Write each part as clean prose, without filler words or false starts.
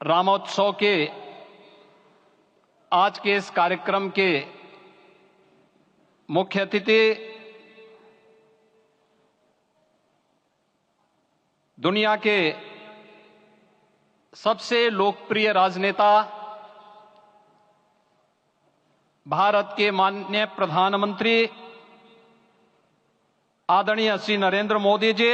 रामोत्सव के आज के इस कार्यक्रम के मुख्य अतिथि दुनिया के सबसे लोकप्रिय राजनेता भारत के माननीय प्रधानमंत्री आदरणीय श्री नरेंद्र मोदी जी,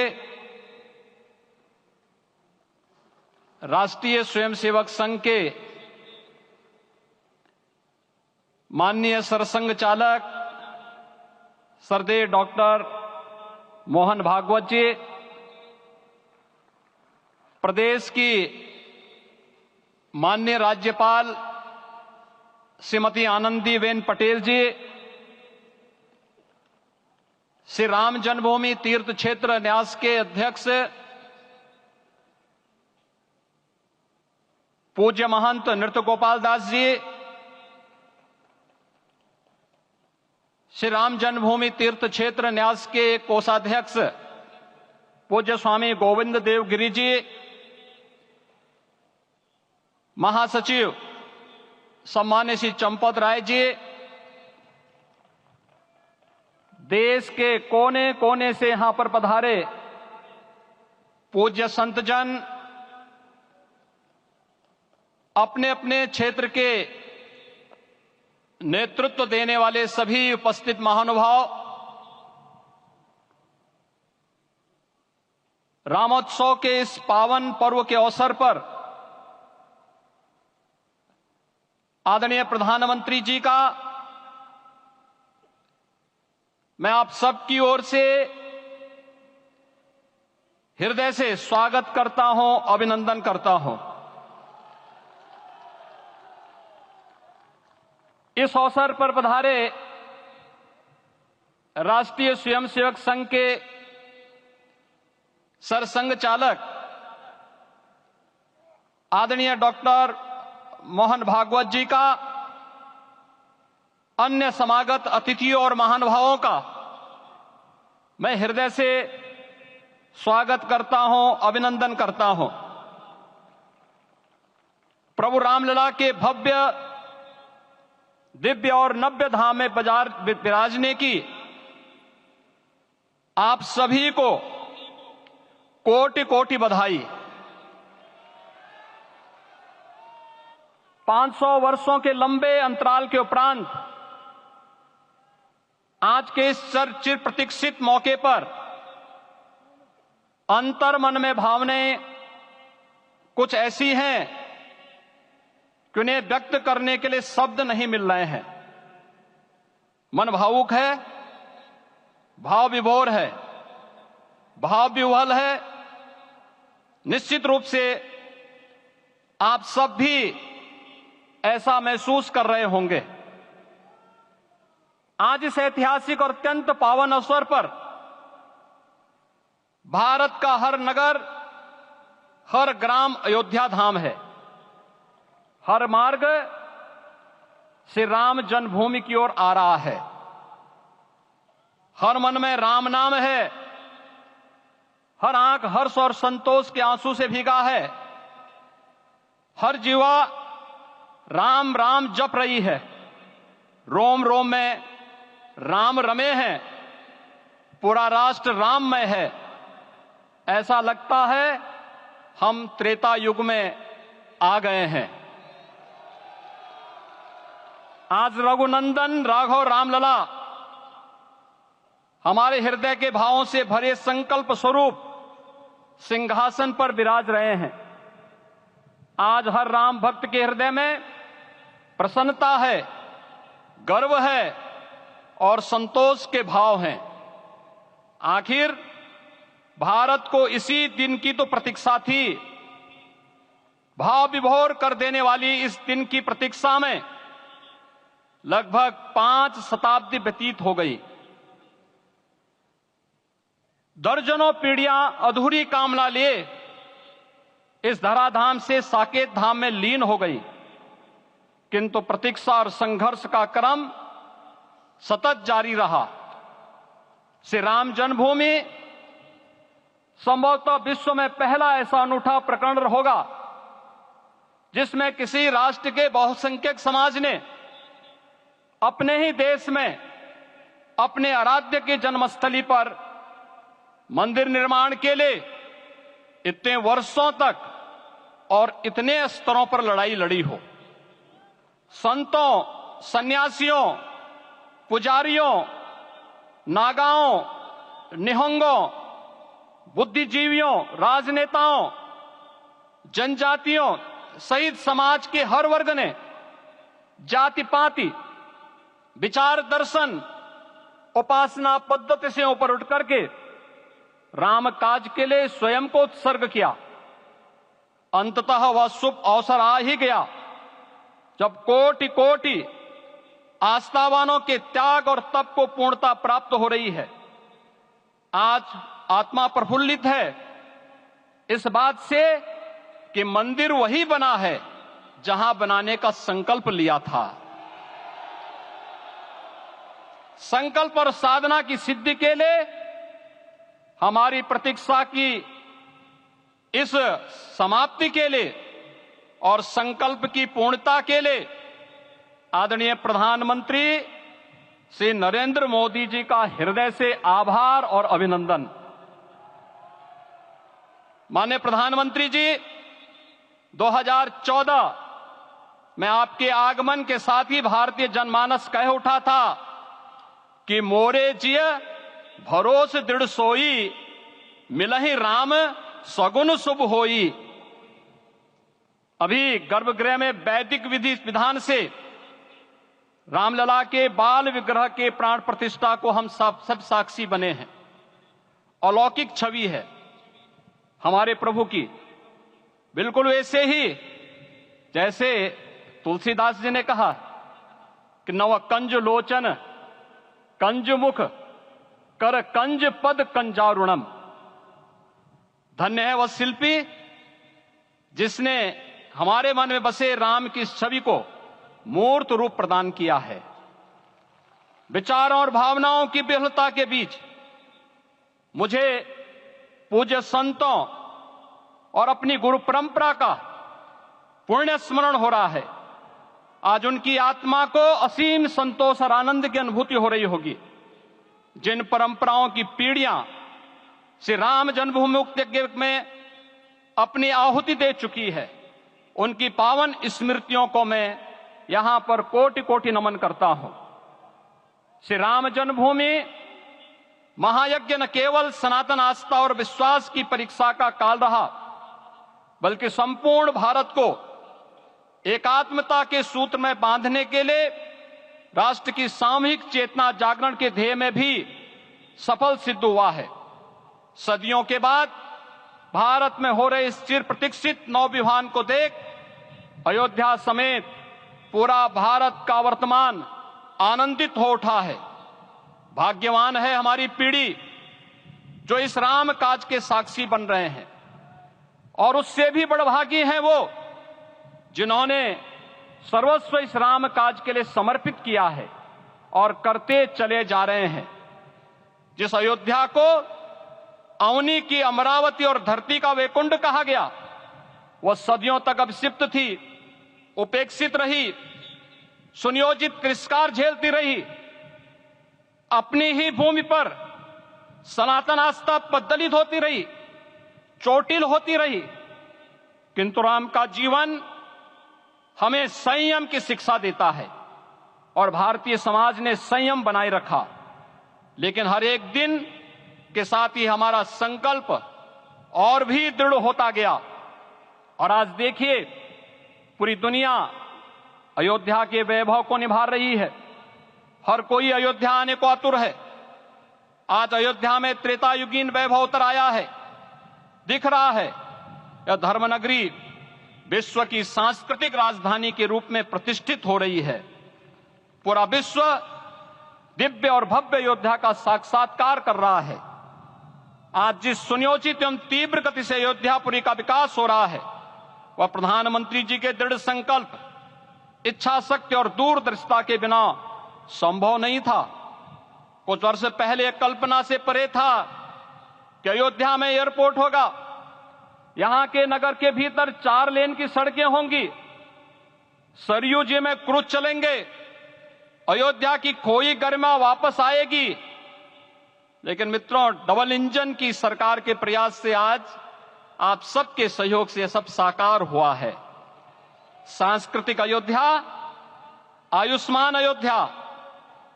राष्ट्रीय स्वयंसेवक संघ के माननीय सरसंघ चालक श्रद्धेय डॉक्टर मोहन भागवत जी, प्रदेश की माननीय राज्यपाल श्रीमती आनंदीबेन पटेल जी, श्री राम जन्मभूमि तीर्थ क्षेत्र न्यास के अध्यक्ष पूज्य महंत नृत्य गोपाल दास जी, श्री राम जन्मभूमि तीर्थ क्षेत्र न्यास के कोषाध्यक्ष पूज्य स्वामी गोविंद देव गिरि जी, महासचिव सम्मान्य श्री चंपत राय जी, देश के कोने कोने से यहां पर पधारे पूज्य संतजन, अपने अपने क्षेत्र के नेतृत्व देने वाले सभी उपस्थित महानुभाव, रामोत्सव के इस पावन पर्व के अवसर पर आदरणीय प्रधानमंत्री जी का मैं आप सबकी ओर से हृदय से स्वागत करता हूं, अभिनंदन करता हूं। इस अवसर पर पधारे राष्ट्रीय स्वयंसेवक संघ के सरसंघ चालक आदरणीय डॉक्टर मोहन भागवत जी का, अन्य समागत अतिथियों और महानुभावों का मैं हृदय से स्वागत करता हूं, अभिनंदन करता हूं। प्रभु रामलला के भव्य दिव्य और नव्य धाम में विराजने की आप सभी को कोटि कोटि बधाई। 500 वर्षों के लंबे अंतराल के उपरांत आज के इस चिर प्रतीक्षित मौके पर अंतर मन में भावनाएं कुछ ऐसी हैं कि उन्हें व्यक्त करने के लिए शब्द नहीं मिल रहे हैं। मन भावुक है, भाव विभोर है, भाव विह्वल है। निश्चित रूप से आप सब भी ऐसा महसूस कर रहे होंगे। आज इस ऐतिहासिक और अत्यंत पावन अवसर पर भारत का हर नगर, हर ग्राम अयोध्या धाम है। हर मार्ग श्री राम जन्मभूमि की ओर आ रहा है। हर मन में राम नाम है। हर आंख हर्ष और संतोष के आंसू से भीगा है। हर जीवा राम राम जप रही है। रोम रोम में राम रमे हैं। पूरा राष्ट्र राममय है। ऐसा लगता है हम त्रेता युग में आ गए हैं। आज रघुनंदन राघव रामलला हमारे हृदय के भावों से भरे संकल्प स्वरूप सिंहासन पर विराज रहे हैं। आज हर राम भक्त के हृदय में प्रसन्नता है, गर्व है और संतोष के भाव हैं। आखिर भारत को इसी दिन की तो प्रतीक्षा थी। भाव विभोर कर देने वाली इस दिन की प्रतीक्षा में लगभग 5 शताब्दी व्यतीत हो गई। दर्जनों पीढ़ियां अधूरी कामना लिए इस धराधाम से साकेत धाम में लीन हो गई, किंतु प्रतीक्षा और संघर्ष का क्रम सतत जारी रहा। श्री राम जन्मभूमि संभवतः विश्व में पहला ऐसा अनूठा प्रकरण होगा जिसमें किसी राष्ट्र के बहुसंख्यक समाज ने अपने ही देश में अपने आराध्य की जन्मस्थली पर मंदिर निर्माण के लिए इतने वर्षों तक और इतने स्तरों पर लड़ाई लड़ी हो। संतों, सन्यासियों, पुजारियों, नागाओं, निहंगों, बुद्धिजीवियों, राजनेताओं, जनजातियों सहित समाज के हर वर्ग ने जाति पाति, विचार दर्शन, उपासना पद्धति से ऊपर उठ करके राम काज के लिए स्वयं को उत्सर्ग किया। अंततः वह शुभ अवसर आ ही गया जब कोटि कोटि आस्थावानों के त्याग और तप को पूर्णता प्राप्त हो रही है। आज आत्मा प्रफुल्लित है इस बात से कि मंदिर वही बना है जहां बनाने का संकल्प लिया था। संकल्प और साधना की सिद्धि के लिए हमारी प्रतीक्षा की इस समाप्ति के लिए और संकल्प की पूर्णता के लिए आदरणीय प्रधानमंत्री श्री नरेंद्र मोदी जी का हृदय से आभार और अभिनंदन। माननीय प्रधानमंत्री जी, 2014 में आपके आगमन के साथ ही भारतीय जनमानस कह उठा था कि मोरे जिय भरोस दृढ़ सोई, मिलहि राम सगुन शुभ होई। अभी गर्भगृह में वैदिक विधि विधान से रामलला के बाल विग्रह के प्राण प्रतिष्ठा को हम सब साक्षी बने हैं। अलौकिक छवि है हमारे प्रभु की, बिल्कुल वैसे ही जैसे तुलसीदास जी ने कहा कि नव कंज लोचन कंज मुख कर कंज पद कंजारुणम। धन्य है वह शिल्पी जिसने हमारे मन में बसे राम की इस छवि को मूर्त रूप प्रदान किया है। विचारों और भावनाओं की विहलता के बीच मुझे पूज्य संतों और अपनी गुरु परंपरा का पुण्य स्मरण हो रहा है। आज उनकी आत्मा को असीम संतोष और आनंद की अनुभूति हो रही होगी। जिन परंपराओं की पीढ़ियां श्री राम जन्मभूमि मुक्ति यज्ञ में अपनी आहुति दे चुकी है, उनकी पावन स्मृतियों को मैं यहां पर कोटि कोटि नमन करता हूं। श्री राम जन्मभूमि महायज्ञ न केवल सनातन आस्था और विश्वास की परीक्षा का काल रहा, बल्कि संपूर्ण भारत को एकात्मता के सूत्र में बांधने के लिए राष्ट्र की सामूहिक चेतना जागरण के ध्येय में भी सफल सिद्ध हुआ है। सदियों के बाद भारत में हो रहे इस चिर प्रतीक्षित नवविवाह को देख अयोध्या समेत पूरा भारत का वर्तमान आनंदित हो उठा है। भाग्यवान है हमारी पीढ़ी जो इस राम काज के साक्षी बन रहे हैं, और उससे भी बड़भागी हैं वो जिन्होंने सर्वस्व इस राम काज के लिए समर्पित किया है और करते चले जा रहे हैं। जिस अयोध्या को अवनी की अमरावती और धरती का वैकुंठ कहा गया, वह सदियों तक अभिषिप्त थी, उपेक्षित रही, सुनियोजित तिरस्कार झेलती रही। अपनी ही भूमि पर सनातन आस्था पद्दलित होती रही, चोटिल होती रही, किंतु राम का जीवन हमें संयम की शिक्षा देता है और भारतीय समाज ने संयम बनाए रखा। लेकिन हर एक दिन के साथ ही हमारा संकल्प और भी दृढ़ होता गया, और आज देखिए पूरी दुनिया अयोध्या के वैभव को निभा रही है। हर कोई अयोध्या आने को आतुर है। आज अयोध्या में त्रेतायुगीन वैभव उतर आया है, दिख रहा है। यह धर्मनगरी विश्व की सांस्कृतिक राजधानी के रूप में प्रतिष्ठित हो रही है। पूरा विश्व दिव्य और भव्य अयोध्या का साक्षात्कार कर रहा है। आज जिस सुनियोजित एवं तीव्र गति से अयोध्यापुरी का विकास हो रहा है, वह प्रधानमंत्री जी के दृढ़ संकल्प, इच्छा शक्ति और दूरदर्शिता के बिना संभव नहीं था। कुछ वर्ष पहले कल्पना से परे था कि अयोध्या में एयरपोर्ट होगा, यहां के नगर के भीतर 4 लेन की सड़कें होंगी, सरयू जी में क्रूज चलेंगे, अयोध्या की खोई गरिमा वापस आएगी। लेकिन मित्रों, डबल इंजन की सरकार के प्रयास से आज आप सबके सहयोग से यह सब साकार हुआ है। सांस्कृतिक अयोध्या, आयुष्मान अयोध्या,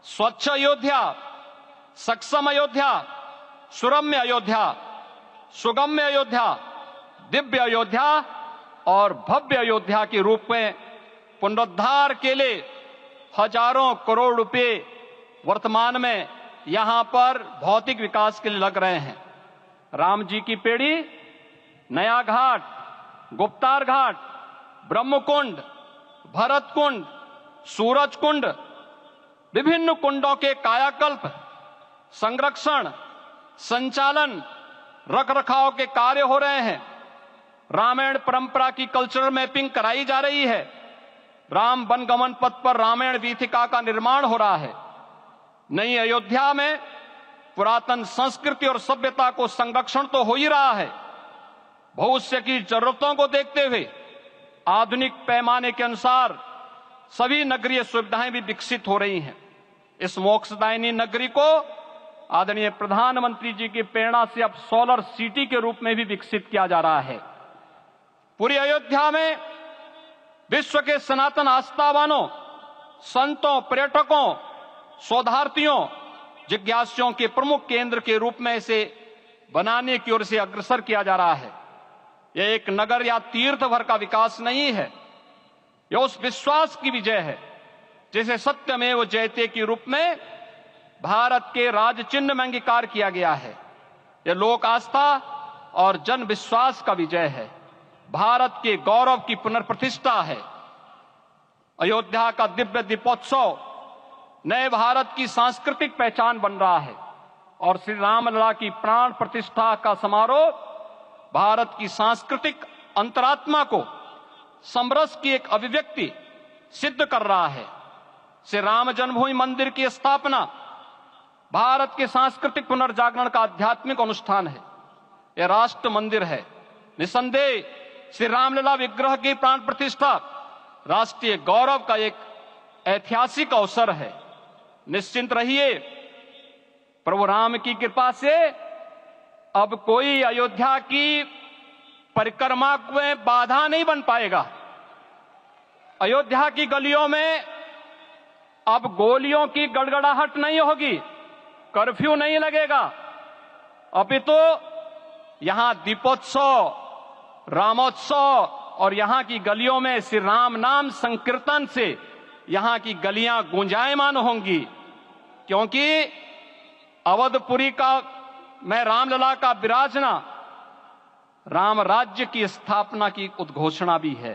स्वच्छ अयोध्या, सक्षम अयोध्या, सुरम्य अयोध्या, सुगम्य अयोध्या, दिव्य अयोध्या और भव्य अयोध्या के रूप में पुनरुद्धार के लिए हजारों करोड़ रुपए वर्तमान में यहां पर भौतिक विकास के लिए लग रहे हैं। राम जी की पेड़ी, नया घाट, गुप्तार घाट, ब्रह्मकुंड, भरत कुंड, सूरज कुंड, विभिन्न कुंडों के कायाकल्प, संरक्षण, संचालन, रखरखाव के कार्य हो रहे हैं। रामायण परंपरा की कल्चरल मैपिंग कराई जा रही है। राम वनगमन पथ पर रामायण वीथिका का निर्माण हो रहा है। नई अयोध्या में पुरातन संस्कृति और सभ्यता को संरक्षण तो हो ही रहा है, भविष्य की जरूरतों को देखते हुए आधुनिक पैमाने के अनुसार सभी नगरीय सुविधाएं भी विकसित हो रही हैं। इस मोक्षदायिनी नगरी को आदरणीय प्रधानमंत्री जी की प्रेरणा से अब सोलर सिटी के रूप में भी विकसित किया जा रहा है। पूरी अयोध्या में विश्व के सनातन आस्थावानों, संतों, पर्यटकों, शोधार्थियों, जिज्ञासुओं के प्रमुख केंद्र के रूप में इसे बनाने की ओर से अग्रसर किया जा रहा है। यह एक नगर या तीर्थ भर का विकास नहीं है, यह उस विश्वास की विजय है जिसे सत्यमेव जयते के रूप में भारत के राज चिन्ह में अंगीकार किया गया है। यह लोक आस्था और जन विश्वास का विजय है, भारत के गौरव की पुनर्प्रतिष्ठा है। अयोध्या का दिव्य दीपोत्सव नए भारत की सांस्कृतिक पहचान बन रहा है और श्री रामलला की प्राण प्रतिष्ठा का समारोह भारत की सांस्कृतिक अंतरात्मा को समरस की एक अभिव्यक्ति सिद्ध कर रहा है। श्री राम जन्मभूमि मंदिर की स्थापना भारत के सांस्कृतिक पुनर्जागरण का आध्यात्मिक अनुष्ठान है। यह राष्ट्र मंदिर है। निसंदेह श्री रामलला विग्रह की प्राण प्रतिष्ठा राष्ट्रीय गौरव का एक ऐतिहासिक अवसर है। निश्चिंत रहिए, प्रभु राम की कृपा से अब कोई अयोध्या की परिक्रमा में बाधा नहीं बन पाएगा। अयोध्या की गलियों में अब गोलियों की गड़गड़ाहट नहीं होगी, कर्फ्यू नहीं लगेगा। अपितु यहां दीपोत्सव, रामोत्सव और यहां की गलियों में श्री राम नाम संकीर्तन से यहां की गलियां गुंजायमान होंगी, क्योंकि अवधपुरी का मैं रामलला का विराजना राम राज्य की स्थापना की उद्घोषणा भी है।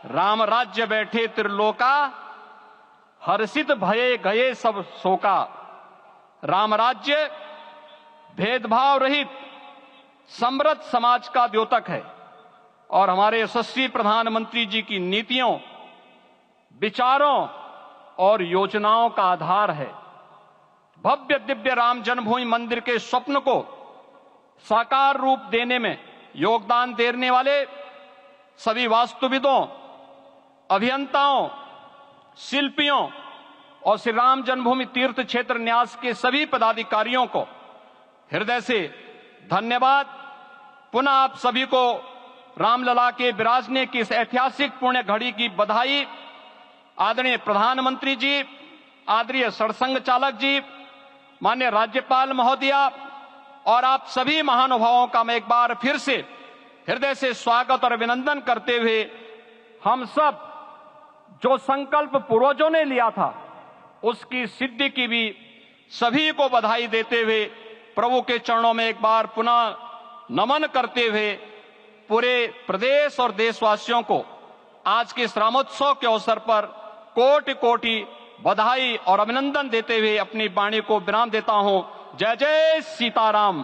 राम राज्य बैठे त्रिलोका, हर्षित भये गए सब शोका। राम राज्य भेदभाव रहित समृद्ध समाज का द्योतक है और हमारे यशस्वी प्रधानमंत्री जी की नीतियों, विचारों और योजनाओं का आधार है। भव्य दिव्य राम जन्मभूमि मंदिर के स्वप्न को साकार रूप देने में योगदान देने वाले सभी वास्तुविदों, अभियंताओं, शिल्पियों और श्री राम जन्मभूमि तीर्थ क्षेत्र न्यास के सभी पदाधिकारियों को हृदय से धन्यवाद। पुनः आप सभी को रामलला के विराजने की इस ऐतिहासिक पुण्य घड़ी की बधाई। आदरणीय प्रधानमंत्री जी, आदरणीय सरसंघ चालक जी, माननीय राज्यपाल महोदया और आप सभी महानुभावों का मैं एक बार फिर से हृदय से स्वागत और अभिनंदन करते हुए हम सब जो संकल्प पूर्वजों ने लिया था उसकी सिद्धि की भी सभी को बधाई देते हुए प्रभु के चरणों में एक बार पुनः नमन करते हुए पूरे प्रदेश और देशवासियों को आज के इस रामोत्सव के अवसर पर कोटि कोटि बधाई और अभिनंदन देते हुए अपनी वाणी को विराम देता हूं। जय जय सीताराम।